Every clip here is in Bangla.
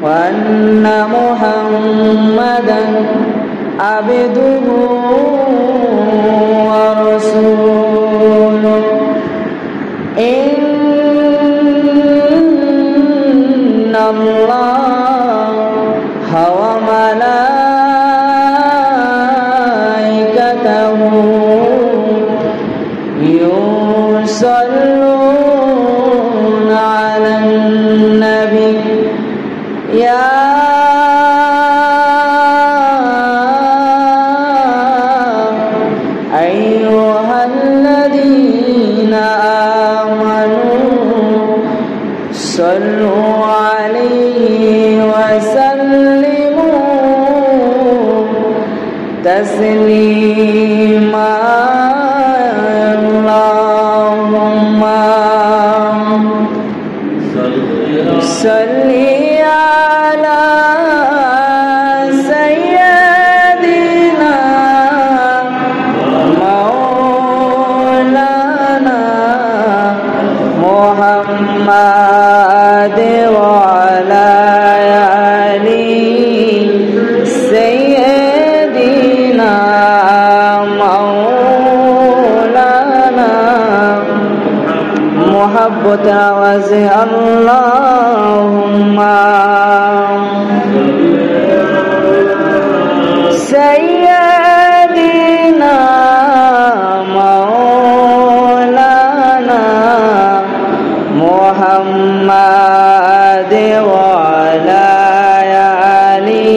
وأن محمدا عبده ورسوله إن الله وملائكته يصلون على النبي يا أيها الذين آمنوا صلوا عليه وسلموا تسليما اللهم صل على سيدنا مولانا محمد وعلى آله سيدنا مولانا محبة وزي اللهم سيدنا مولانا محمد وعلى آله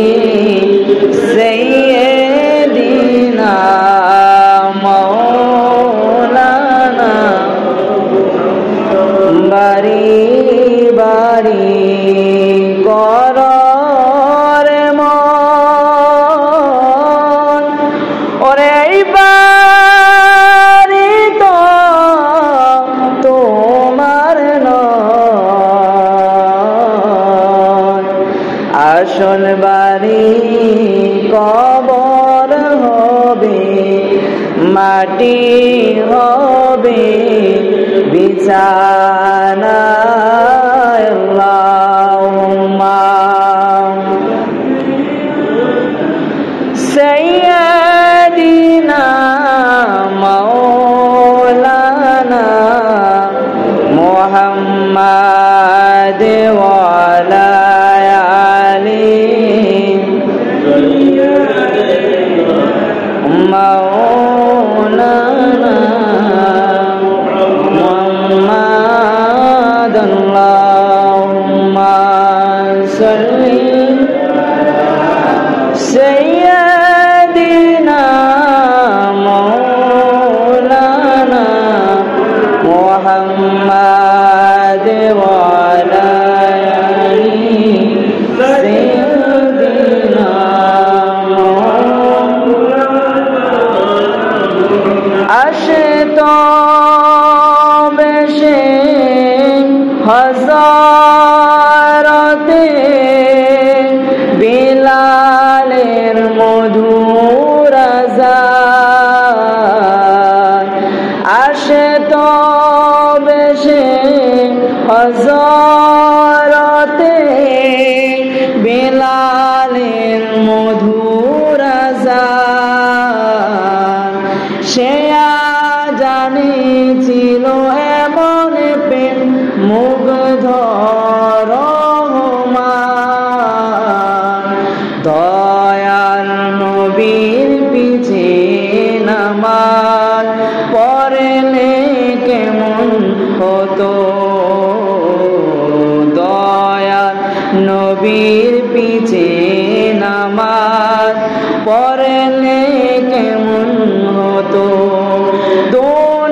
سيدنا مولانا বাড়ি বাড়ি কররে মন ওরে বাড়ি তো তোমার নয় আসল বাড়ি কবর হবে মাটি হবে বিছানা আল্লাহুম্মা সাইয়্যিদিনা মাওলানা মুহাম্মাদ ওয়া আলা আলিহি মাওলানা اللهم صل سيدنا مولانا محمد وعلى آله سيدنا আশিতাব সে হযরতে বিলালের মধুর আযান আশিতাব সে হযরতে বিলালের মধুর আযান সে জানিছিল এমন প্রেম মুগ্ধ রহমান দয়াল নবীর পিছে নামাজ পড়লে কেমন হতো দয়াল নবীর পিছে নামাজ পড়লে কেমন হতো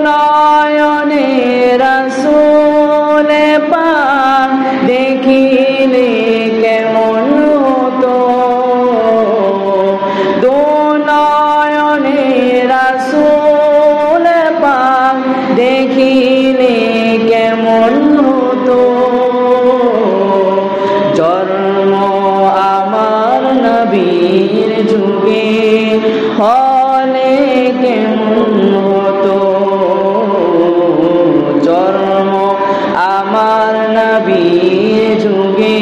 নয়নে রাসূল পাক দেখিলে কেমন হতো নয়নে রাসূল পাক দেখিলে কেমন হতো জন্ম আমার নবীর যুগে হলে কেমন হতো জন্ম আমার নবীর যুগে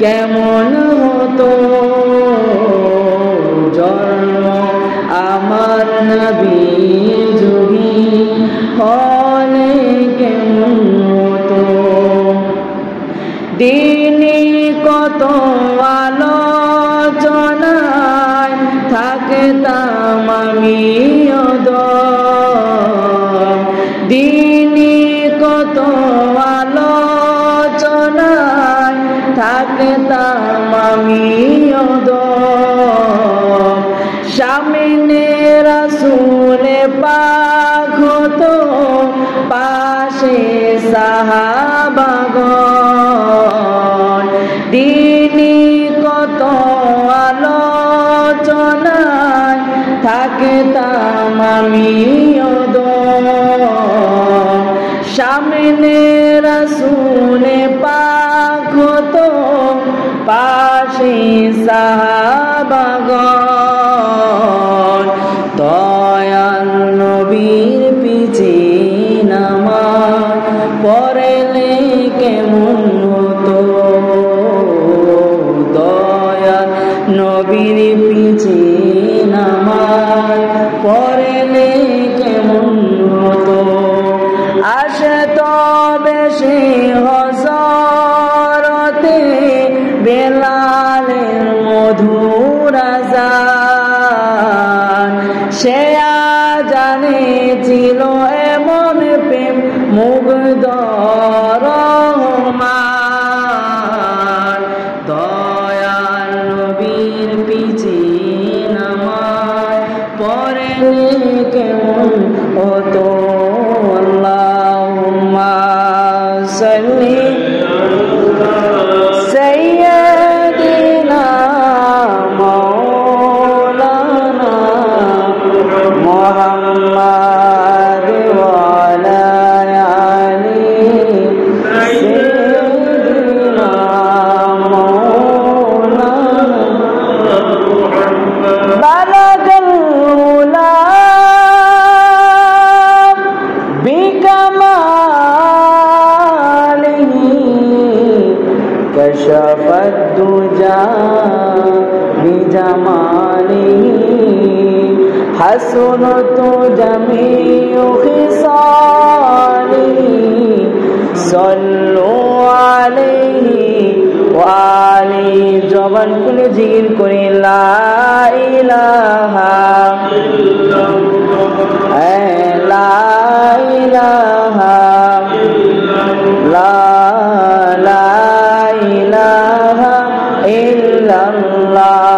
কেমন হতো জন্ম আমার নবীর যুগে হলে কেমন হতো দিনে কত আলোচনায় থাকতাম আমি দিনে কত আলোচনায় থাকতাম আমি সামনে রাসূল পাক হতো পাশে সাহাবাগণ দিনে কত আলোচনায় থাকতাম আমি সামনে রাসূল পাক হতো পাশে সাহাবাগণ দয়াল নবীর পিছে নামাজ পড়লে কেমন হতো দয়াল নবীর পিছে নামাজ পড়লে কেমন হতো আসে তো বেশি হযরতে বেলালের মধুর আযান সে আযানে ছিল এমন প্রেম মুগ্ধ রহমান দয়াল নবীর পিছে নামাজ পড়লে কেমন হতো আল্লাহুম্মা সাল্লি সাইয়্যিদিনা মাওলানা মুহাম্মাদ ওয়া আলা আলি সাইয়্যিদিনা মাওলানা বালাগাল উলা كشف الدجى بجماله حسنت جميع خصاله صلوا عليه وآله জবান খুলে জিকির করে লা ইলাহা ইল্লাল্লাহ লা ইলাহা ইল্লাল্লাহ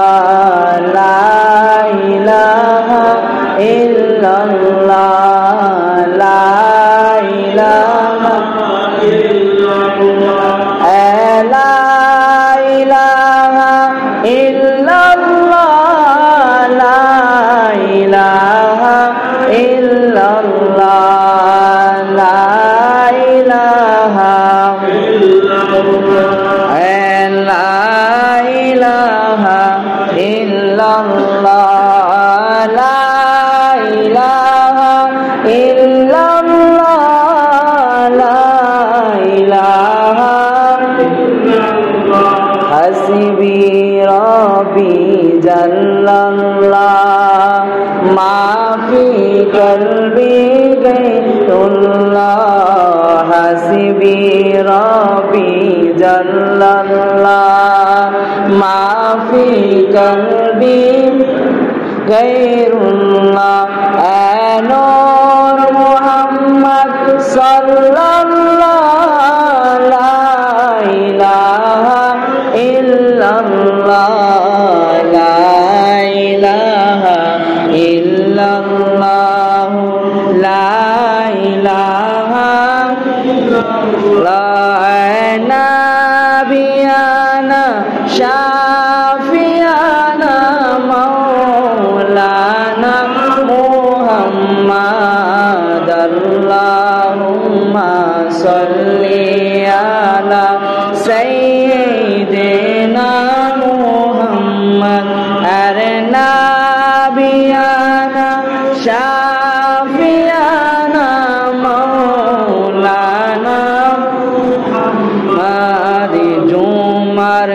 حسبي ربي جل الله ما في قلبي غير الله حسبي ربي جل الله ما في قلبي غير الله نور محمد صلى الله لا إله إلا الله لا إله إلا الله لا إله إلا الله نبينا شافينا مولانا محمد اللهم صل على سيدنا محمد نبينا شافينا مولانا محمد جمر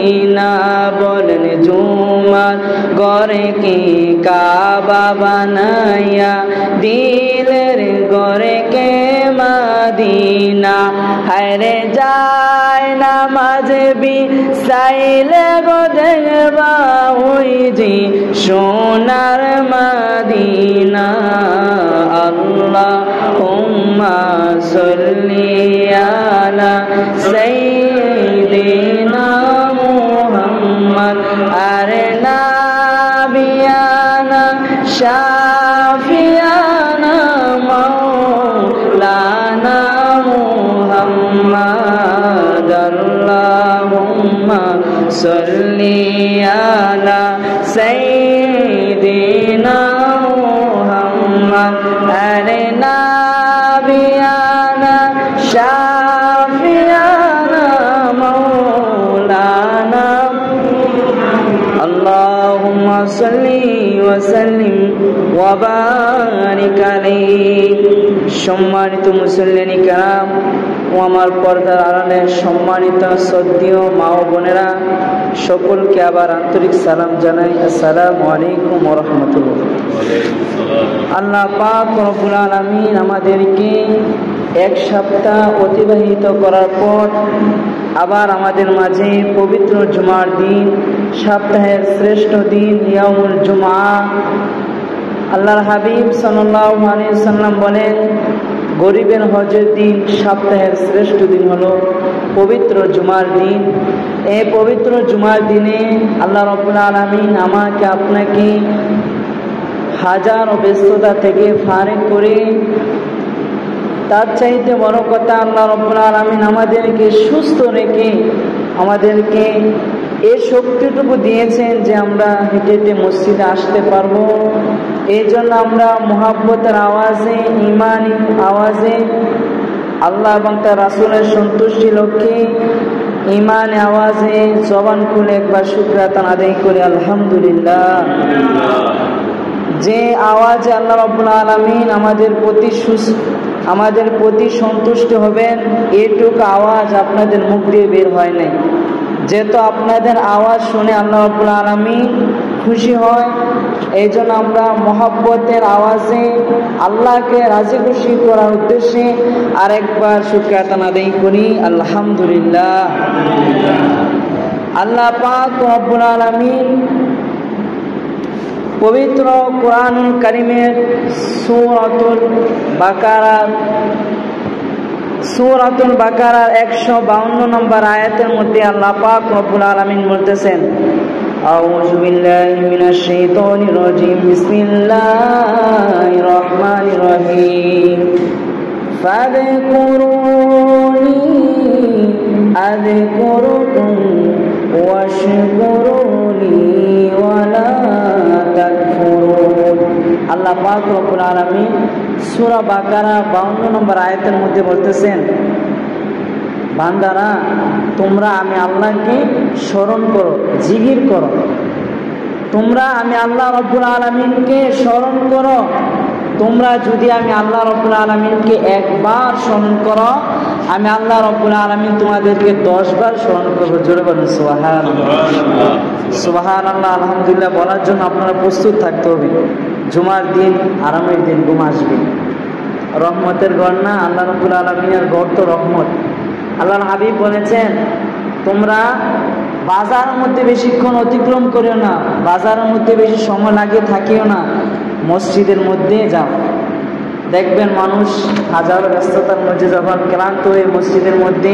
মদিনা বলেন জুমার ঘরে কি কাবা বানাইয়া দিলের ঘরে কে মদিনা হায়রে যায় নামাজ বিছাইলে গো দেখবা ওই যে সোনার মদিনা আল্লাহুম্মা সাল্লি আলা সাইয়্যিদিনা মুহাম্মদ আরে নাবিয়ানা শাফিয়ানা মাওলানা মুহাম্মদ আল্লাহুম্মা সাল্লি আলা সাইয়্যিদিনা মুহাম্মদ আরে নাবিয়ানা শাফিয়ানা মাওলানা আল্লাহুম্মা সাল্লি ওয়া সাল্লিম ওয়া বারিক আলাইহি। সম্মানিত মুসল্লিয়ানি কেরাম ও আমার পর্দার আড়ালে সম্মানিত শ্রদ্ধেয় মা ও বোনেরা, সকলকে আবার আন্তরিক সালাম জানাই। আসসালামু আলাইকুম ওয়া রাহমাতুল্লাহ। আল্লাহ পাক রব্বুল আলামিন আমাদেরকে এক সপ্তাহ অতিবাহিত করার পর আবার আমাদের মাঝে পবিত্র জুমার দিন, সপ্তাহের শ্রেষ্ঠ দিন ইয়াউমুল জুমআ, আল্লাহর হাবিব সাল্লাল্লাহু আলাইহি ওয়াসাল্লাম বলেন গরিবের হজের দিন, সপ্তাহের শ্রেষ্ঠ দিন হলো পবিত্র জুমার দিন। এই পবিত্র জুমার দিনে আল্লাহ রাব্বুল আলামিন আমাকে আপনাকে হাজার ব্যস্ততা থেকে ফারেক করে, তার চাইতে বড় কথা আল্লাহ রাব্বুল আলামিন আমাদেরকে সুস্থ রেখে আমাদেরকে এই শক্তিটুকু দিয়েছেন যে আমরা হেঁটে হেঁটে মসজিদে আসতে পারবো। এই জন্য আমরা মুহাব্বতের আওয়াজে, ইমানি আওয়াজে, আল্লাহ এবং তার রাসূলের সন্তুষ্টি লক্ষ্যে ইমানে আওয়াজে জবান খুলে একবার শুকরিয়া আদায় করি আলহামদুলিল্লাহ। যে আওয়াজে আল্লাহ রাব্বুল আলামিন আমাদের প্রতি সন্তুষ্ট হবেন, এটুকু আওয়াজ আপনাদের মুখ দিয়ে বের হয় নাই। যেহেতু আপনাদের আওয়াজ শুনে আল্লাহ রাব্বুল আলামিন খুশি হয়, এই জন্য আমরা মহব্বতের আওয়াজে আল্লাহকে রাজি খুশি করার উদ্দেশ্যে আরেকবার শুকরিয়া আদায় করি আলহামদুলিল্লাহ। আল্লাহ পাক রব্বুল আলামিন পবিত্র কোরআনুল কারীমের সূরাতুল বাকারার 152 নম্বর আয়াতের মধ্যে আল্লাহ পাক রব্বুল আলামিন বলতেছেন, আউযু বিল্লাহি মিনাশ শাইতানির রাজীম, বিসমিল্লাহির রহমানির রহিম, ফাযকুরুনি আযকুরুকুম ওয়াশকুরুনি ওয়ালা তাকফুরুন। আল্লাহ পাক রব্বুল আলামিন সূরা বাকারা 52 নম্বর আয়াতের মধ্যে বলতেছেন, বান্দারা তোমরা আমি আল্লাহকে স্মরণ করো, জিকির করো। তোমরা আমি আল্লাহ রব্বুল আলামিনকে স্মরণ করো। তোমরা যদি আমি আল্লাহ রব্বুল আলামিনকে একবার স্মরণ করো, আমি আল্লাহ রব্বুল আলামিন তোমাদেরকে 10 বার স্মরণ করবো। জোরে বলুন সুবহানাল্লাহ। সুবহানাল্লাহ, আলহামদুলিল্লাহ বলার জন্য আপনারা প্রস্তুত থাকতে হবে। জুমার দিন আরামের দিন, ঘুম আসবে। রহমতের ঘর না, আল্লাহ রব্বুল আলামিনের ঘর তো রহমত। আল্লাহর হাবিব বলেছেন, তোমরা বাজারের মধ্যে বেশিক্ষণ অতিক্রম করিও না, বাজারের মধ্যে বেশি সময় লাগিয়ে থাকিও না, মসজিদের মধ্যে যাও। দেখবেন মানুষ হাজারো ব্যস্ততার মধ্যে যখন ক্লান্ত হয়ে মসজিদের মধ্যে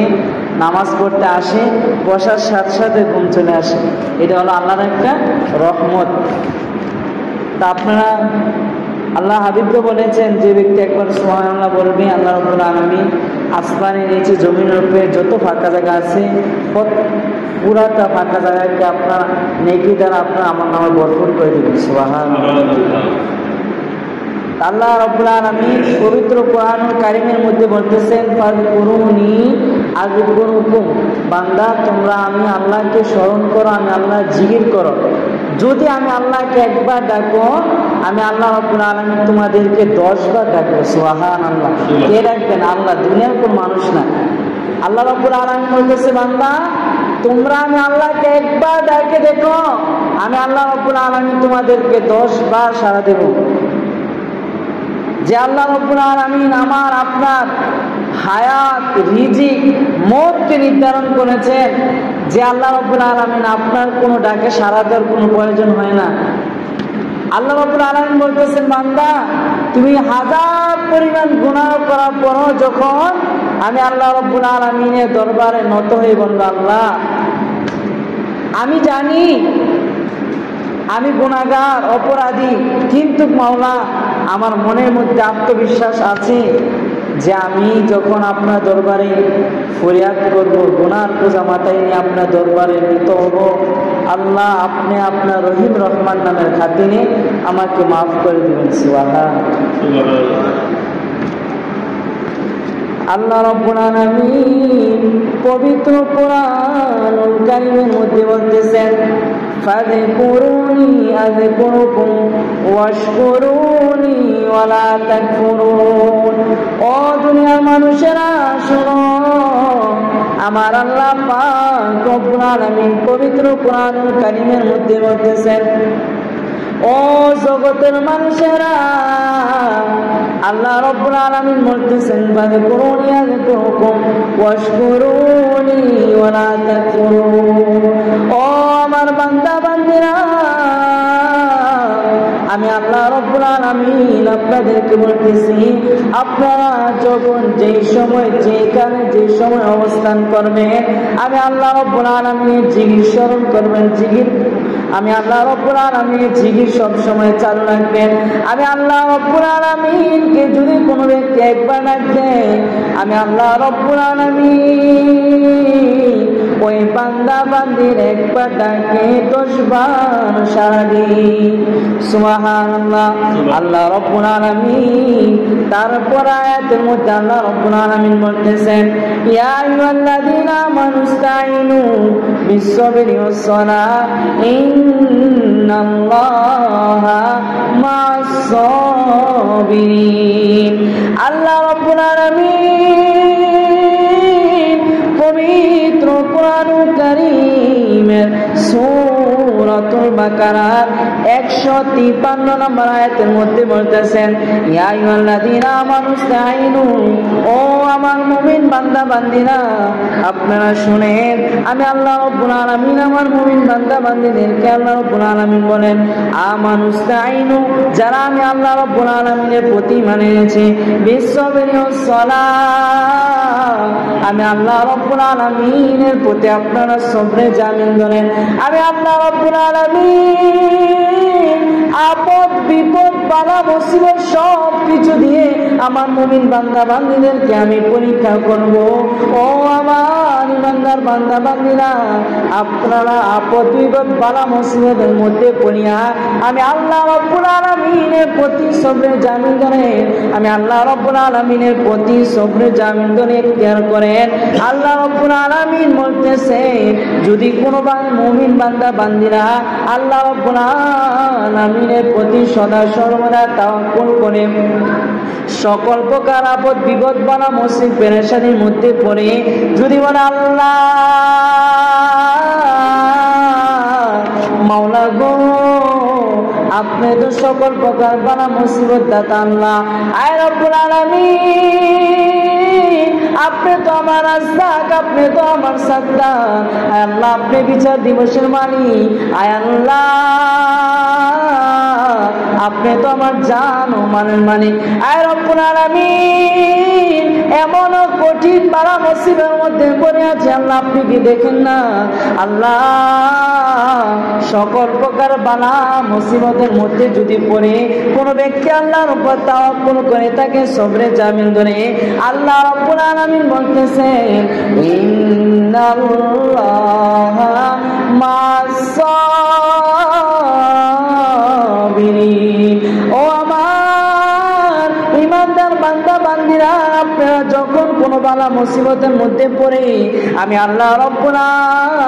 নামাজ পড়তে আসে, বসার সাথে সাথে ঘুম চলে আসে। এটা হলো আল্লাহর একটা রহমত। তা আপনারা আল্লাহ হাবিবকে বলেছেন, যে ব্যক্তি একবার সুবহানাল্লাহ বলবে, আল্লাহ রাব্বুল আলামিন আসমানের নিচে জমিনের উপরে যত ফাঁকা জায়গা আছে পুরাটা ফাঁকা জায়গাকে আপনার নেকি দ্বারা আপনার আমার নামে ভরপুর করে দেবেন। সুবহানাল্লাহ। আল্লাহ রাব্বুল আলামিন পবিত্র কোরআনুল কারীমের মধ্যে বলতেছেন, ফাযকুরুনি আযকুরুকুম, বান্দা তোমরা আমি আল্লাহকে স্মরণ করো, আমি আল্লাহর জিকির করো। যদি আমি আল্লাহকে একবার ডাকো, আমি আল্লাহ রাব্বুল আলামিন তোমাদেরকে 10 বার ডাকবো। সুবহানাল্লাহ। কে ডাকবেন? আল্লাহ, দুনিয়ার কোন মানুষ না। আল্লাহ রাব্বুল আলামিন বলতেছে, বান্দা তোমরা আমি আল্লাহকে একবার ডাকে দেখো, আমি আল্লাহ রাব্বুল আলামিন তোমাদেরকে 10 বার সাড়া দেব। যে আল্লাহ রাব্বুল আলামিন আমার আপনার হায়াত, রিজিক, মওতকে নির্ধারণ করেছেন, যে আল্লাহ রাব্বুল আলামিন আপনার কোনো ডাকে সাড়া দেওয়ার কোনো প্রয়োজন হয় না। আল্লাহ রাব্বুল আলামিন বলতেছেন, বান্দা তুমি হাজার পরিমাণ গুনাহ করার পরও যখন আমি আল্লাহ রাব্বুল আলামিনের দরবারে নত হয়ে বলবো, আল্লাহ আমি জানি আমি গুনাহগার, অপরাধী, কিন্তু মাওলা আমার মনের মধ্যে আত্মবিশ্বাস আছে যে আমি যখন আপনার দরবারে ফরিয়াদ করব, গুনার বোঝা মাথায় নিয়ে আপনার দরবারে নীত হব, আল্লাহ আপনি আপনার রহিম রহমান নামের খাতিরে আমাকে মাফ করে দিবেন। সুবহানাল্লাহ। আল্লাহ রাব্বুল আলামিন পবিত্র কোরআনুল কারীমের মধ্যে বলতেছেন, ফাযকুরুনি আযকুরুকুম ওয়াশকুরুনি ওয়ালা তাকফুরুন। ও দুনিয়ার মানুষেরা শোনো, আমার আল্লাহ পাক রব্বুল আলামিন পবিত্র কোরআনুল কারীমের মধ্যে বলতেছেন, ও জগতের মানুষেরা, আল্লাহ রাব্বুল আলামিন বলতেছেন, ফাযকুরুনি আযকুরুকুম ওয়াশকুরুনি ওয়ালা তাকফুরুন। ও আমার বান্দা বান্দীরা, আমি আল্লাহ রাব্বুল আলামিন আপনাদেরকে বলতেছি, আপনারা যখন যেই সময় যেখানে যে সময় অবস্থান করবেন, আমি আল্লাহ রাব্বুল আলামিনের জিকির স্মরণ করবেন। আমি আল্লাহ রাব্বুল আলামিনের জিকির সব সময় চালু রাখবেন। আমি আল্লাহ রাব্বুল আলামিনকে যদি কোনো ব্যক্তি একবার ডাকে, আমি আল্লাহ রাব্বুল আলামিন ওই বান্দা বান্দির একবার ডাকে 10 বার সাড়া দিই। সুবহানাল্লাহ। আল্লাহ রাব্বুল আলামিন তারপর আয়াতের মধ্যে আল্লাহ রাব্বুল আলামিন বলতেছেন, ইয়া আইয়ুহাল্লাযীনা আমানুস্তাঈনু বিস-সাবরি ওয়াস-সালাহ ইন্নাল্লাহা মা'আস-সাবিরিন। আল্লাহ রাব্বুল আলামিন পবিত্র কোরআনুল কারীমের সূরাতুল বাকারার 153 নম্বর আয়াতের মধ্যে বলতেছেন, ইয়া আইয়ুহাল্লাযীনা আমানুস্তাঈনু, ও আমার মুমিন বান্দা বান্দীরা আপনারা শুনেন, আমি আল্লাহ রাব্বুল আলামিন আমার মুমিন বান্দা বান্দীদেরকে আল্লাহ রাব্বুল আলামিন বলেন, আমানুস্তাঈনু, যারা আমি আল্লাহ রাব্বুল আলামিনের প্রতি মানে এনেছে, বিস-সাবরি ওয়াস-সালাহ, আমি আল্লাহ রাব্বুল আলামিনের প্রতি আপনারা সবরে জামিন ধরেন। আমি আল্লাহ রাব্বুল আলামিন আপদ বিপদ বালা মুসিবত সব কিছু দিয়ে আমার মুমিন বান্দা বান্দীদেরকে আমি পরীক্ষা করব। ও আমার ইমানদার বান্দা বান্দীরা, আপনারা আপদ বিপদ বালা মুসিবতের মধ্যে পড়িয়া আমি আল্লাহ রাব্বুল আলামিনের প্রতি সবরে জামিন ধরেন। আমি আল্লাহ রাব্বুল আলামিনের প্রতি সবরে জামিন ধরে ইখতিয়ার করেন। আল্লাহ রাব্বুল আলামিন বলতেছে, যদি কোনো মুমিন বান্দা বান্দীরা আল্লাহ রাব্বুল আলামিনের প্রতি সদা সর্বদা তাওয়াক্কুল করে সকল প্রকার আপদ বিপদ বালা মুসিবত পেরেশানির মধ্যে পড়ে যদি বলে, আল্লাহ মাওলা গো, আপনি তো সকল প্রকার বালা মুসিবত দাতা, আল্লাহ আয় রব্বুল আলামিন, আপনি তো আমার রাজ্জাক, আপনি তো আমার সাত্তার, আয় আল্লাহ আপনি বিচার দিবসের মালিক, আয় আল্লাহ আপনি তো আমার জান ও মানের মালিক, আয় রব্বুল আলামিন, এমন কঠিন বালা মুসিবতের মধ্যে পড়ে আছে, আল্লাহ আপনি কি দেখেন না? আল্লাহ সকল প্রকার বালা মুসিবতের মধ্যে যদি পড়ে কোন ব্যক্তি আল্লাহর উপর তাওয়াক্কুল করে তাকে সবরে জামিন ধরে, আল্লাহ রাব্বুল আলামিন বলতেছেন, ইন্নাল্লাহা মা'আস-সাবিরিন। ও আমার ইমানদার বান্দা বান্দীরা, আপনারা যখন কোনো বালা মুসিবতের মধ্যে পড়ে আমি আল্লাহ রাব্বুল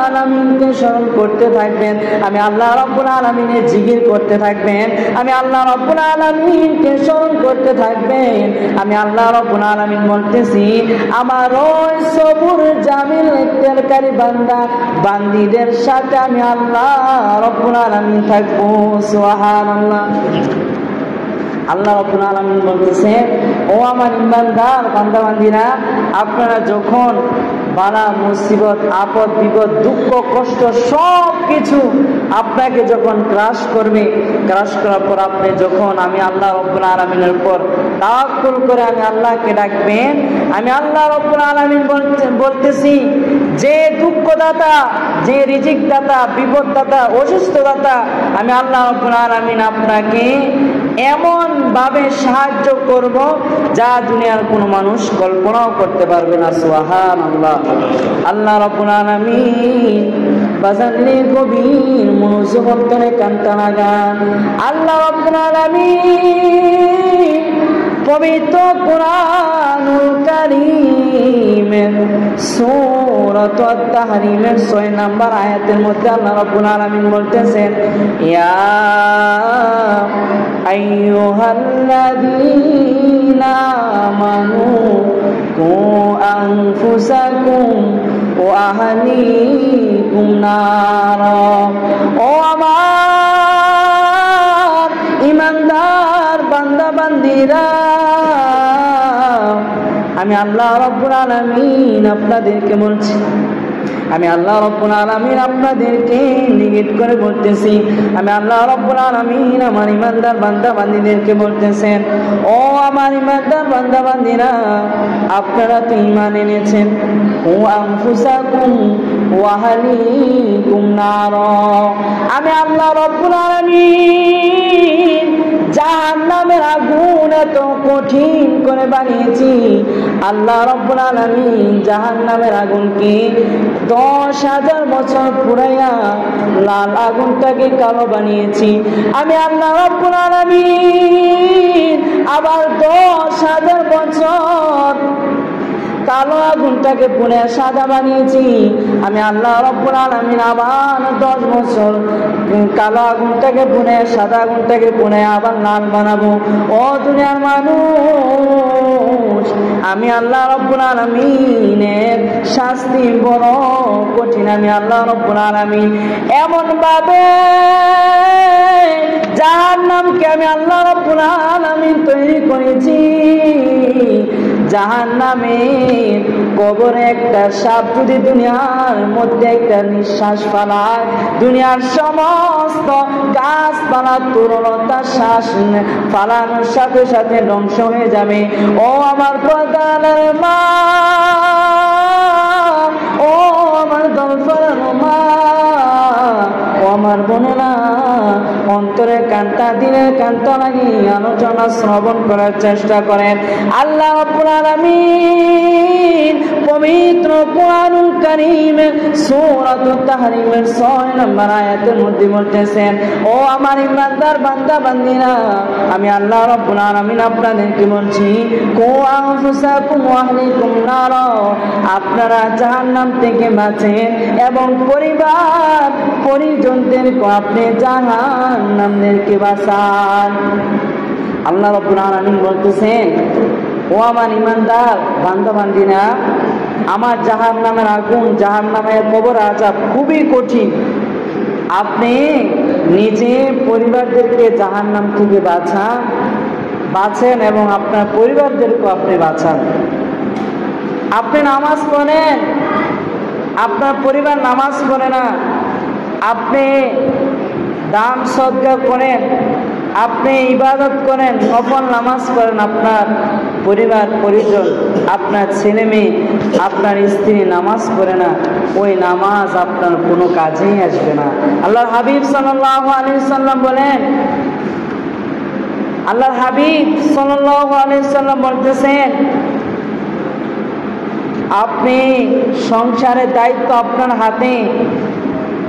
আলামিনকে স্মরণ করতে থাকবেন, আমি আল্লাহ রাব্বুল আলামিনের জিকির করতে থাকবেন, আমি আল্লাহ রাব্বুল আলামিনকে স্মরণ করতে থাকবেন। আমি আল্লাহ রাব্বুল আলামিন বলতেছি, আমার ওই সবুর জামিল ইখতিয়ারকারী বান্দা বান্দীদের সাথে আমি আল্লাহ রাব্বুল আলামিন থাকবো। সুবহানাল্লাহ। আল্লাহ রাব্বুল আলামিন বলতেছে, ও আমার ইমানদার বান্দা বান্দীরা, আপনারা যখন বালা মুসিবত আপদ বিপদ দুঃখ কষ্ট সব কিছু আপনাকে যখন গ্রাস করবে, গ্রাস করার পর আপনি যখন আমি আল্লাহ রাব্বুল আলামিনের উপর তাওয়াক্কুল করে আমি আল্লাহকে ডাকবেন, আমি আল্লাহ রাব্বুল আলামিন বলতেছি, যে দুঃখদাতা, যে রিজিক দাতা, বিপদ দাতা, অসুস্থ দাতা, আমি আল্লাহ রাব্বুল আলামিন আপনাকে এমন ভাবে সাহায্য করব যা দুনিয়ার কোনো মানুষ কল্পনাও করতে পারবে না। সুবহানাল্লাহ। আল্লাহ রাব্বুল আলামিন বাজারে গভীর মনোযোগ করে কান্তানা গান। আল্লাহ রাব্বুল আলামিন পবিত্র কুরআনুল কারীমের সূরাত আত-তাহরীমের 6 নম্বর আয়াতের মধ্যে আল্লাহ রাব্বুল আলামিন বলতেছেন, ইয়া আইয়ুহাল্লাযীনা আমানু কু আনফুসাকুম ওয়া আহলিকুম নারা। ও আমার ইমানদার বান্দা বান্দীরা, আমি আল্লাহ রাব্বুল আলামিন আপনাদেরকে বলছি, আমি আল্লাহ রাব্বুল আলামিন আপনাদেরকে নিগেট করে বলতেছি, আমি আল্লাহ রাব্বুল আলামিন আমার ইমানদার বান্দা বান্দীদেরকে বলতেছেন, ও আমার ইমানদার বান্দা বান্দীরা, আপনারা তো ঈমান এনেছেন, ও আনফুসাকুম ওয়া আহলিকুম নারা। আমি আল্লাহ রাব্বুল আলামিন জাহান্নামের আগুন এত কঠিন করে বানিয়েছি, আল্লাহ রাব্বুল আলামিন জাহান্নামের আগুনকে 10,000 বছর পুরাইয়া লাল আগুনটাকে কালো বানিয়েছি। আমি আল্লাহ রাব্বুল আলামিন আবার 10,000 বছর কালো আগুনটাকে পুনে সাদা বানিয়েছি। আমি আল্লাহ রাব্বুল আলামিন আবার 10 বছর কালো আগুনটাকে পুনে সাদা আগুনটাকে পুনে আবার লাল বানাবো। ও দুনিয়ার মানুষ, আমি আল্লাহ রাব্বুল আলামিনের শাস্তি বড় কঠিন। আমি আল্লাহ রাব্বুল আলামিন এমন ভাবে জাহান্নামকে আমি আল্লাহ রাব্বুল আলামিন তৈরি করেছি, জাহান্নামের কবরে একটা সাপ যদি দুনিয়ার মধ্যে একটা নিঃশ্বাস ফালায়, দুনিয়ার সমস্ত গাছপালা তরুণতা শ্বাস ফালানোর সাথে সাথে ধ্বংস হয়ে যাবে। ও আমার প্রধানের মা, ও আমার দরফারের মা, ও আমার বোনেরা, অন্তরে কান্তা দিনের কান্তা লাগি আলোচনা শ্রবণ করার চেষ্টা করেন। আল্লাহ রাব্বুল আলামিন পবিত্র কুরআনুল কারীমের সূরাত আত-তাহরীমের 6 নম্বর আয়াতের মধ্যে বলতেছেন, ও আমার ইমানদার বান্দা বান্দীরা, আমি আল্লাহ রাব্বুল আলামিন আপনাদেরকে বলছি, কু আনফুসাকুম ওয়া আহলিকুম নারা, আপনারা জাহান্নাম থেকে বাঁচেন এবং পরিবার পরিজনদেরকে আপনি জাহান্নামদেরকে বাঁচান। আল্লাহ রাব্বুল আলামিন বলতেছেন, ও আমার ইমানদার বান্দা বান্দীরা, আমার জাহান্নামের আগুন, জাহান্নামের কবর আযাব খুবই কঠিন। আপনি নিজে পরিবারদেরকে জাহান্নাম থেকে বাঁচেন এবং আপনার পরিবারদেরকে আপনি বাঁচান। আপনি নামাজ পড়েন, আপনার পরিবার নামাজ পড়ে না। আপনি দান সদকা করেন, আপনি ইবাদত করেন, নফল নামাজ পড়েন, আপনার পরিবার পরিজন, আপনার ছেলে মেয়ে, আপনার স্ত্রী নামাজ পড়ে না, ওই নামাজ আপনার কোনো কাজেই আসবে না। আল্লাহর হাবিব সাল্লাল্লাহু আলাইহি সাল্লাম বলেন, আল্লাহর হাবিব সাল্লাল্লাহু আলাইহি সাল্লাম বলতেছেন, আপনি সংসারের দায়িত্ব আপনার হাতে,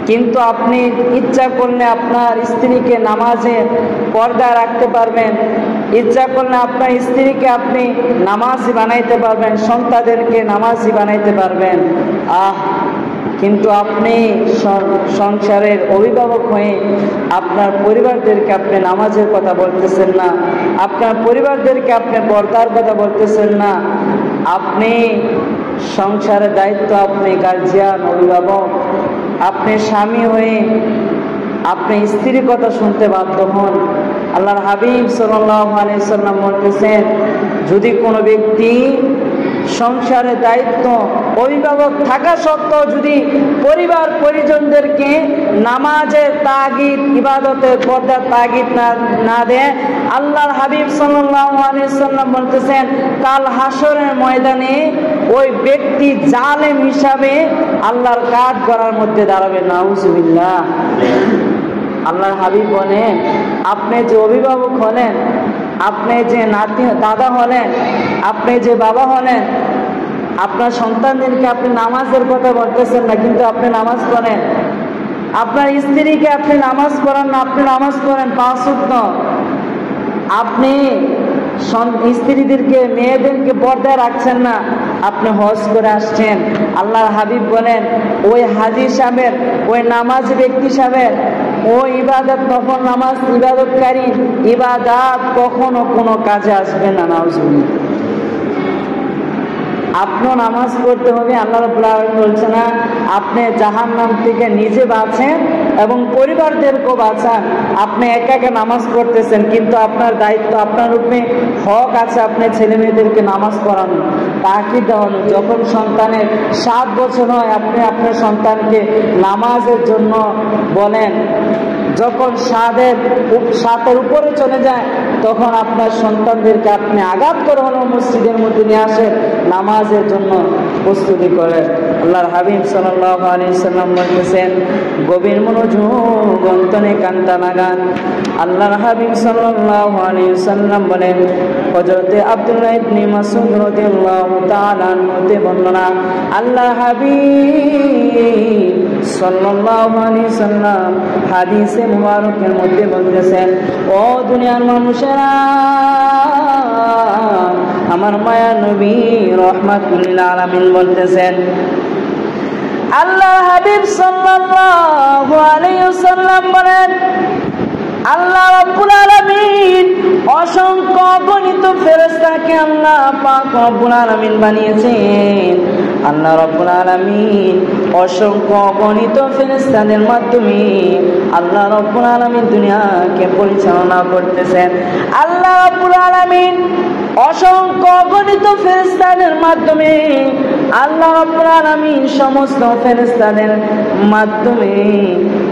কিন্তু আপনি ইচ্ছা করলে আপনার স্ত্রীকে নামাজে পর্দা রাখতে পারবেন, ইচ্ছা করলে আপনার স্ত্রীকে আপনি নামাজি বানাইতে পারবেন, সন্তানদেরকে নামাজি বানাইতে পারবেন। কিন্তু আপনি সংসারের অভিভাবক হয়ে আপনার পরিবারদেরকে আপনি নামাজের কথা বলতেছেন না, আপনার পরিবারদেরকে আপনি পর্দার কথা বলতেছেন না। আপনি সংসারের দায়িত্ব, আপনি গার্জিয়ান, অভিভাবক, আপনি স্বামী হয়ে আপনি স্ত্রীর কথা শুনতে বাধ্য হন। আল্লাহর হাবিব সাল্লাল্লাহু আলাইহি সাল্লাম বলতেছেন, যদি কোনো ব্যক্তি সংসারের দায়িত্ব অভিভাবক থাকা সত্ত্বেও যদি পরিবার পরিজনদেরকে নামাজের তাগিদ, ইবাদতের পর্দার তাগিদ না দেয়, আল্লাহর হাবিব সাল্লাল্লাহু আলাইহি সাল্লাম বলতেছেন, কাল হাসরের ময়দানে ওই ব্যক্তি জালেম হিসাবে আল্লাহর কাঠ গড়ার মধ্যে দাঁড়াবে। নাউজুবিল্লাহ। আল্লাহর হাবিব বলেন, আপনি যে অভিভাবক হলেন, আপনি যে নাতি দাদা হলেন, আপনি যে বাবা হলেন, আপনার সন্তানদেরকে আপনি নামাজের কথা বলতেছেন না, কিন্তু আপনি নামাজ পড়েন। আপনার স্ত্রীকে আপনি নামাজ পড়ান না, আপনি নামাজ পড়েন 5 ওয়াক্ত। আপনি স্ত্রীদেরকে, মেয়েদেরকে পর্দায় রাখছেন না, আপনি হজ করে আসছেন। আল্লাহর হাবিব বলেন, ওই হাজী সাহেবের, ওই নামাজ ব্যক্তি সাহেবের ও ইবাদত, নফল নামাজ ইবাদতকারী ইবাদত কখনো কোনো কাজে আসবে না। নাউজুবিল্লাহ। আপনিও নামাজ পড়তে হবে। আল্লাহ রাব্বুল আলামিন বলছে না আপনি জাহান্নাম থেকে নিজে বাঁচেন এবং পরিবারদেরকেও বাঁচান। আপনি একা একা নামাজ পড়তেছেন, কিন্তু আপনার দায়িত্ব, আপনার উপরে হক আছে, আপনি ছেলে মেয়েদেরকে নামাজ পড়ানো, তাকিদ দেওয়ানো। যখন সন্তানের 7 বছর হয়, আপনি আপনার সন্তানকে নামাজের জন্য বলেন। যখন 7-এর উপরে চলে যায়, তখন আপনার সন্তানদেরকে আপনি আঘাত করে হলেও মসজিদের মধ্যে নিয়ে আসেন, নামাজের জন্য প্রস্তুতি করেন। আল্লাহর হাবিব সাল্লাল্লাহু আলাইহি সাল্লাম বলেছেন, গভীর মনোযোগ অন্তরে কান্তা লাগান। আল্লাহর হাবিব সাল্লাল্লাহু আলাইহি সাল্লাম বলেন, হযরত আব্দুল্লাহ ইবনে মাসউদ রাদিয়াল্লাহু তাআলা আনহু বর্ণনা, আল্লাহর হাবিব সাল্লাল্লাহু আলাইহি সাল্লাম হাদিসে মুবারকের মধ্যে বলতেছেন, ও দুনিয়ার মানুষেরা, আমার মায়া নবী রাহমাতুল লিল আলামিন বলতেছেন, আল্লাহর হাবিব সাল্লাল্লাহু আলাইহি ওয়াসাল্লাম বলেন, আল্লাহ রাব্বুল আলামিন অসংখ্য অগণিত ফেরেশতাকে আল্লাহ পাক রব্বুল আলামিন বানিয়েছেন। আল্লাহ রাব্বুল আলামিন অসংখ্য অগণিত ফেরেশতাদের মাধ্যমে আল্লাহ রাব্বুল আলামিন দুনিয়াকে পরিচালনা করতেছেন। আল্লাহ রাব্বুল আলামিন অসংখ্য অগণিত ফেরেশতাদের মাধ্যমে আল্লাহ রাব্বুল আলামিন সমস্ত ফেরেশতাদের মাধ্যমে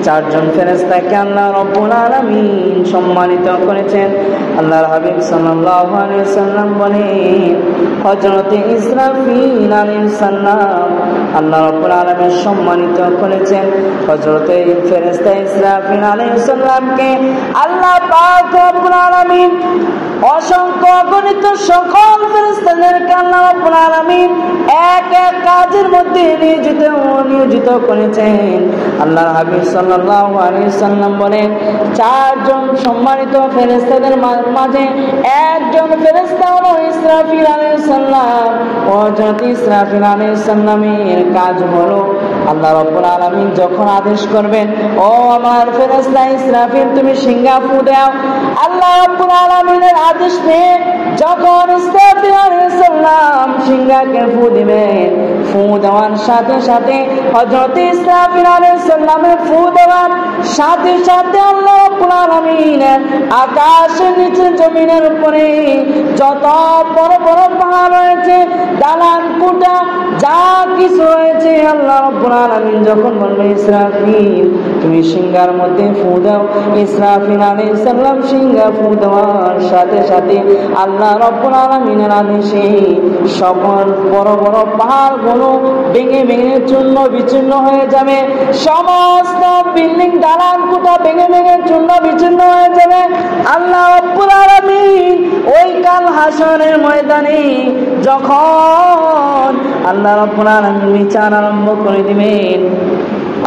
4 জন ফেরেশতাকে আল্লাহ রাব্বুল আলামিন সম্মানিত করেছেন। আল্লাহর হাবিব সাল্লাল্লাহু আলাইহি ওয়াসাল্লাম বলেন, হযরত ইসরাফিল আলাইহিস সালাম আল্লাহ রাব্বুল আলামিন সম্মানিত করেছেন। হযরত ফেরেশতা ইসরাফিল আলাইহিস সালামকে আল্লাহ পাক রব্বুল আলামিন অসংখ্য অগণিত সকল ফেরেশতাদেরকে আল্লাহ রাব্বুল আলামিন এক এক কাজের মধ্যে নিয়োজিত করেছেন। আল্লাহর হাবিব সাল্লাল্লাহু আলাইহি সাল্লাম বলেন, 4 জন সম্মানিত ফেরেশতাদের মাঝে একজন ফেরেশতা হলো ইসরাফিল আলাইহিস সালাম। হযরত ইসরাফিল আলাইহিস সালামের কাজ হলো, আল্লাহ রাব্বুল আলামিন যখন আদেশ করবেন, ও আমার ফেরেশতা ইসরাফিল তুমি সিংহা ফু দাও, আল্লাহ রাব্বুল আলামিনের আদেশ পেয়ে যখন ইসরাফিল আলাইহিস সালাম সিংহাকে ফু দিবেন, ফু দেওয়ার সাথে সাথে হযরত ইসরাফিল আলাইহিস সালামের ফু দেওয়ার সাথে সাথে আল্লাহ রাব্বুল আলামিন আকাশের নিচে জমিনের উপরে যত বড় বড় পাহাড় রয়েছে, দালান কোঠা যা কিছু রয়েছে, আল্লাহ রাব্বুল আলামিন যখন বলবেন ইসরাফিল তুমি সিংহার মধ্যে ফু দাও, ইসরাফিল আলাইহিস সালাম সিংহা ফু দেওয়ার সাথে সাথে আল্লাহ রাব্বুল আলামিনের আদেশে সকল বড় বড় পাহাড়গুলো ভেঙে ভেঙে চূর্ণ বিচূর্ণ হয়ে যাবে, সমস্ত বিল্ডিং দালান কোঠা ভেঙে ভেঙে চূর্ণ বিচূর্ণ হয়ে যাবে। আল্লাহ রাব্বুল আলামিন ওই কাল হাসরের ময়দানে যখন আল্লাহ রাব্বুল আলামিন বিচার আরম্ভ করে দিবেন,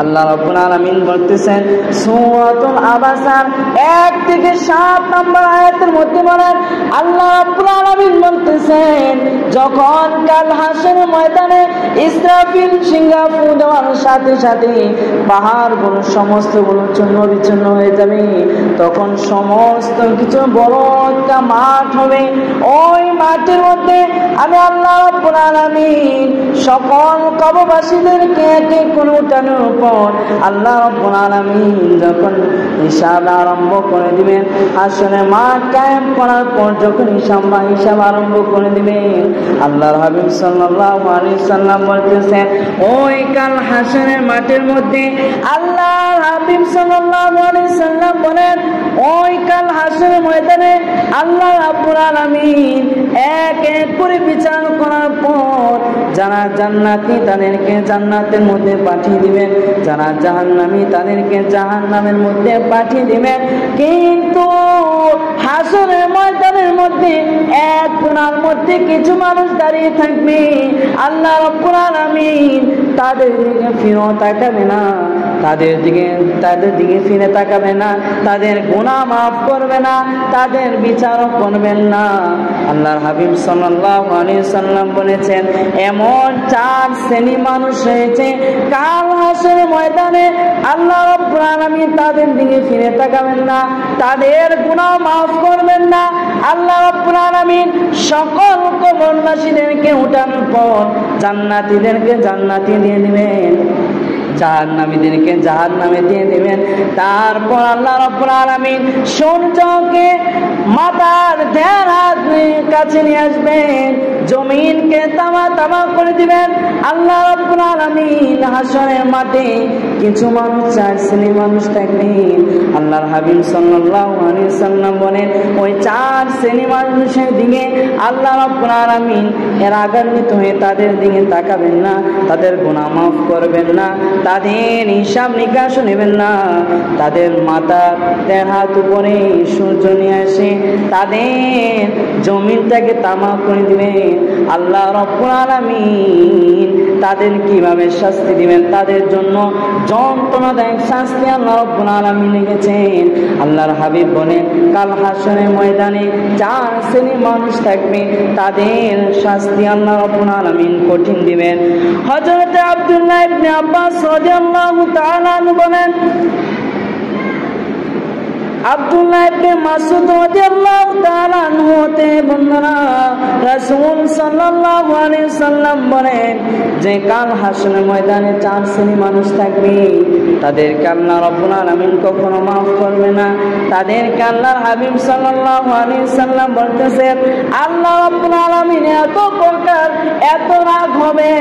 আল্লাহ রাব্বুল আলামিন বলতেছেন সূরাতুল আবাসার 1 থেকে 7 নম্বর আয়াতের মধ্যে বলেন আল্লাহ রাব্বুল আলামিন বলতেছেন যখন কাল হাসরের ময়দানে ইসরাফিল সিংহা ফু দেওয়ার সাথে সাথে পাহাড়গুলো সমস্তগুলো চূর্ণ বিচূর্ণ হয়ে যাবে, তখন সমস্ত কিছু বড় একটা মাঠ হবে। ওই মাঠের মধ্যে আমি আল্লাহ রাব্বুল আলামিন সকল কবরবাসীদেরকে একে করে উঠানোর পর আল্লাহ রাব্বুল আলামিন যখন হিসাব আরম্ভ করে দিবেন, হাসরের মাঠ কায়েম করার পর যখন হিসাব আরম্ভ করে দিবেন, আল্লাহর হাবিব সাল্লাল্লাহু আলাইহি সাল্লাম বলতেছেন ওই কাল হাসরের মাঠের মধ্যে আল্লাহর হাবিব সাল্লাল্লাহু আলাইহি সাল্লাম বলেন ওই কাল হাসরের ময়দানে আল্লাহ রাব্বুল আলামিন এক এক করে বিচার করার পর যারা জান্নাতি তাদেরকে জান্নাতের মধ্যে পাঠিয়ে দিবেন, যারা জাহান্নামী তাদেরকে জাহান্নামের মধ্যে পাঠিয়ে দিবেন। কিন্তু হাসরের ময়দানের মধ্যে এক কোণার মধ্যে কিছু মানুষ দাঁড়িয়ে থাকবে, আল্লাহ রাব্বুল আলামিন তাদের দিকে ফিরে তাকাবে না, তাদের দিকে ফিরে তাকাবে না, তাদের গুনাহ মাফ করবে না, তাদের বিচারও করবেন না। আল্লাহর হাবিব সাল্লাল্লাহু আলাইহি সাল্লাম বলেছেন এমন 4 শ্রেণী মানুষ রয়েছে কাল হাসরের ময়দানে আল্লাহ রাব্বুল আলামিন তাদের দিকে ফিরে তাকাবেন না, তাদের গুনাহ মাফ করবেন না। আল্লাহ রাব্বুল আলামিন সকল কবরবাসীদেরকে উঠানোর পর জান্নাতীদেরকে জান্নাতি দিয়ে দিবেন, জাহান্নামীদেরকে জাহান্নামে দিয়ে দিবেন। তারপর আল্লাহ রাব্বুল আলামিন সূর্যকে মাথার ধ্যান কাছে নিয়ে আসবেন, জমিনকে তামা তামা করে দিবেন। আল্লাহ রাব্বুল আলামিন হাসরের মাঠে কিছু মানুষ 4 শ্রেণীর মানুষ থাকবেন। আল্লাহর হাবিব সাল্লাল্লাহু আলাইহি সাল্লাম বলেন ওই 4 শ্রেণীর মানুষের দিকে আল্লাহ রাব্বুল আলামিন রাগান্বিত হয়ে তাদের দিকে তাকাবেন না, তাদের গুনাহ মাফ করবেন না, তাদের হিসাব নিকাশ নেবেন না। তাদের মাথা হাত উপরে সূর্য নিয়ে আসে তাদের জমিনটাকে তামা করে দিবেন। আল্লাহ রাব্বুল আলামিন তাদের কিভাবে শাস্তি দিবেন, তাদের জন্য যন্ত্রণাদায়ক শাস্তি আল্লাহ রাব্বুল আলামিন লিখেছেন। আল্লাহর হাবিব বলেন কাল হাসরের ময়দানে 4 শ্রেণীর মানুষ থাকবে, তাদের শাস্তি আল্লাহ রাব্বুল আলামিন কঠিন দিবেন। হযরত আব্দুল্লাহ ইবনে আব্বাস রাদিয়াল্লাহু তাআলা আনহু বলেন আব্দুল্লাহ ইবনে মাসউদ রাদিয়াল্লাহু তাআলা আনহু হতে বর্ণনা রাসূল সাল্লাল্লাহু আলাইহি সাল্লাম বলেন যে কাল হাসরের ময়দানে 4 শ্রেণীর মানুষ থাকবে, তাদেরকে আল্লাহ রাব্বুল আলামিন কখনো maaf করবে না। তাদেরকে আল্লাহর হাবিব সাল্লাল্লাহু আলাইহি সাল্লাম বলতেছেন আল্লাহ রাব্বুল আলামিন এত প্রকার এত রাগ হবে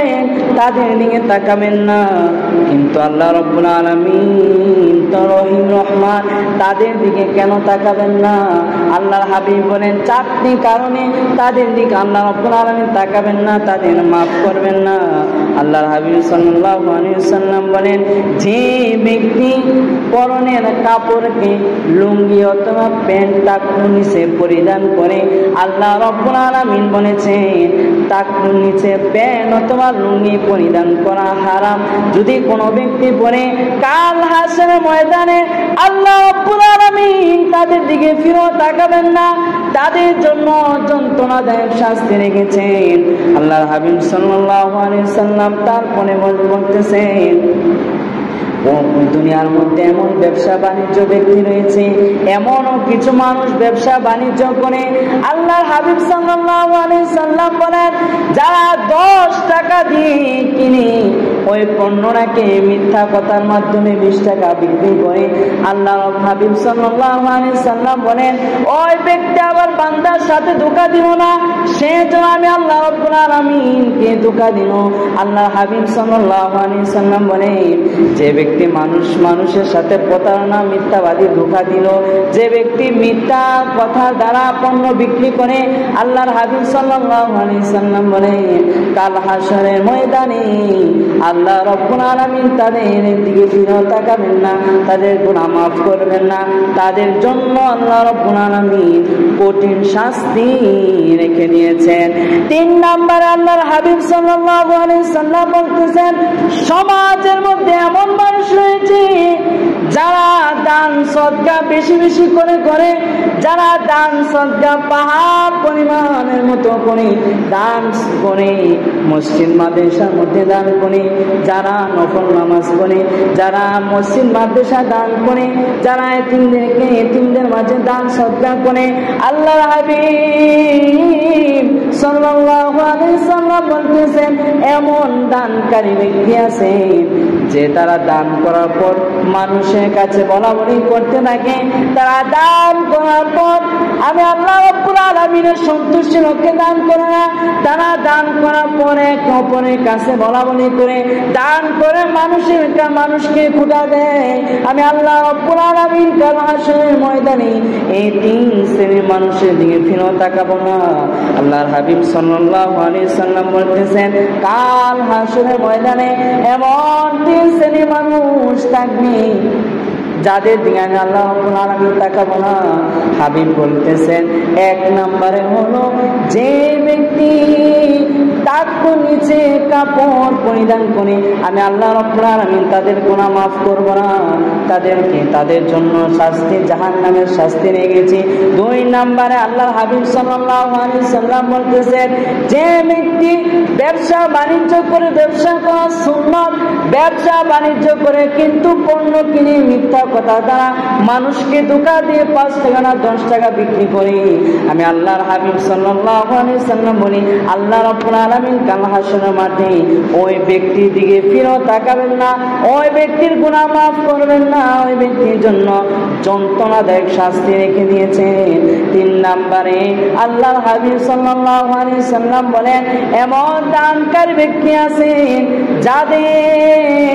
তাদের দিকে তাকাবেন না, কিন্তু আল্লাহ রাব্বুল আলামিন তো রহিম রহমান, তাদের দিকে কেন তাকাবেন না? আল্লাহর হাবিব বলেন 4টি কারণে তাদের দিকে আল্লাহ রাব্বুল আলামিন তাকাবেন না, তাদের maaf করবেন না। আল্লাহর হাবিব সাল্লাল্লাহু আলাইহি সাল্লাম বলেন যে ব্যক্তি পরনের কাপড়কে লুঙ্গি অথবা প্যান্ট টাকনুর নিচে পরিধান করে, আল্লাহ রাব্বুল আলামিন বলেছেন টাকনুর নিচে প্যান্ট অথবা লুঙ্গি পরিধান করা হারাম। যদি কোনো ব্যক্তি পরে কাল হাসরের ময়দানে আল্লাহ রাব্বুল আলামিন তাদের দিকে ফিরে তাকাবেন না, তাদের জন্য যন্ত্রণাদায়ক শাস্তি রেখেছেন। আল্লাহর হাবিব সাল্লাল্লাহু আলাইহি সাল্লাম তারপরে বলতেছেন দুনিয়ার মধ্যে এমন ব্যবসা বাণিজ্য ব্যক্তি রয়েছে, এমনও কিছু মানুষ ব্যবসা বাণিজ্য করে আল্লাহর হাবিব সাল্লাল্লাহু আলাইহি সাল্লাম বলেন যারা 10 টাকা দিয়ে কিনে ওই পণ্যটাকে মিথ্যা কথার মাধ্যমে 20 টাকা বিক্রি করে, আল্লাহর হাবিব সাল্লাল্লাহু আলাইহি সাল্লাম বলেন ওই ব্যক্তি আবার বান্দার সাথে ধোঁকা দিল না, সে যেন আমি আল্লাহ রাব্বুল আলামিনকে ধোঁকা দিল। আল্লাহর হাবিব সাল্লাল্লাহু আলাইহি সাল্লাম বলেন যে ব্যক্তি মানুষের সাথে প্রতারণা মিথ্যাবাদী ধোঁকা দিল, যে ব্যক্তি মিথ্যা কথার দ্বারা পণ্য বিক্রি করে, আল্লাহর হাবিব সাল্লাল্লাহু আলাইহি সাল্লাম বলেন কাল হাসরের ময়দানে আল্লাহ রাব্বুল আলামিন তাদের দিকে ফিরেও তাকাবেন না, তাদের গুনাহ মাফ করবেন না, তাদের জন্য আল্লাহ রাব্বুল আলামিন কঠিন শাস্তি রেখে দিয়েছেন। 3 নম্বরে আল্লাহর হাবিব সাল্লাল্লাহু আলাইহি সাল্লাম বলতেছেন, সমাজের মধ্যে এমন মানুষ রয়েছে যারা দান সদকা বেশি বেশি করে, যারা দান সদকা পাহাড় পরিমাণের মতো করে দান করে, মসজিদ মাদ্রাসার মধ্যে দান করে, যারা নফল নামাজ পড়ে, যারা মসজিদ মাদ্রাসা দান করে, যারা এতিমদের মাঝে দান সদকা করে, আল্লাহর হাবিব সাল্লাল্লাহু আলাইহি সাল্লাম বলতেছেন, এমন দানকারী ব্যক্তি আছে যে তারা দান করার পর মানুষের কাছে বলা বলি করতে থাকে, তারা দান করার পর আমি আল্লাহ রাব্বুল আলামিনের সন্তুষ্টির লক্ষ্যে দান করে না, তারা দান করার পরে একে অপরের কাছে বলা বলি করে, দান করে মানুষকে ক্ষুধা দেয়। আমি আল্লাহ রাব্বুল আলামিন কাল হাসরের ময়দানে এই 3 শ্রেণীর মানুষের দিকে ফিরেও তাকাবো না। আল্লাহর হাবিব সাল্লাল্লাহু আলাইহি সাল্লাম বলতেছেন, কাল হাসরের ময়দানে এমন 3 শ্রেণীর মানুষ থাকবে যাদের দিকে আমি আল্লাহ রাব্বুল আলামিন তাকাবো না। হাবিব বলতেছেন, 1 নম্বরে হলো যে ব্যক্তি তার নিচে কাপড় পরিধান করে আমি আল্লাহ রাব্বুল আলামিন তাদের গুনাহ মাফ করব না, তাদের জন্য শাস্তি জাহান্নামের শাস্তি রেখেছি। 2 নম্বরে আল্লাহর হাবিব সাল্লাল্লাহু আলাইহি সাল্লাম বলতেছেন, যে ব্যক্তি ব্যবসা বাণিজ্য করে, ব্যবসা করা সুন্নাত, ব্যবসা বাণিজ্য করে কিন্তু পণ্য কিনে মিথ্যা কথা দ্বারা মানুষকে ধোঁকা দিয়ে 5 টাকা না 10 টাকা বিক্রি করে, আমি আল্লাহর হাবিব সাল্লাল্লাহু আলাইহি সাল্লাম বলি, আল্লাহ রাব্বুল আলামিন কাল হাসরের মাঠে ওই ব্যক্তির দিকে ফিরেও তাকাবেন না, ওই ব্যক্তির গুনাহ মাফ করবেন না, ওই ব্যক্তির জন্য যন্ত্রণাদায়ক শাস্তি রেখে দিয়েছেন। 3 নম্বরে আল্লাহর হাবিব সাল্লাল্লাহু আলাইহি সাল্লাম বলেন, এমন দানকারী ব্যক্তি আছে যাদের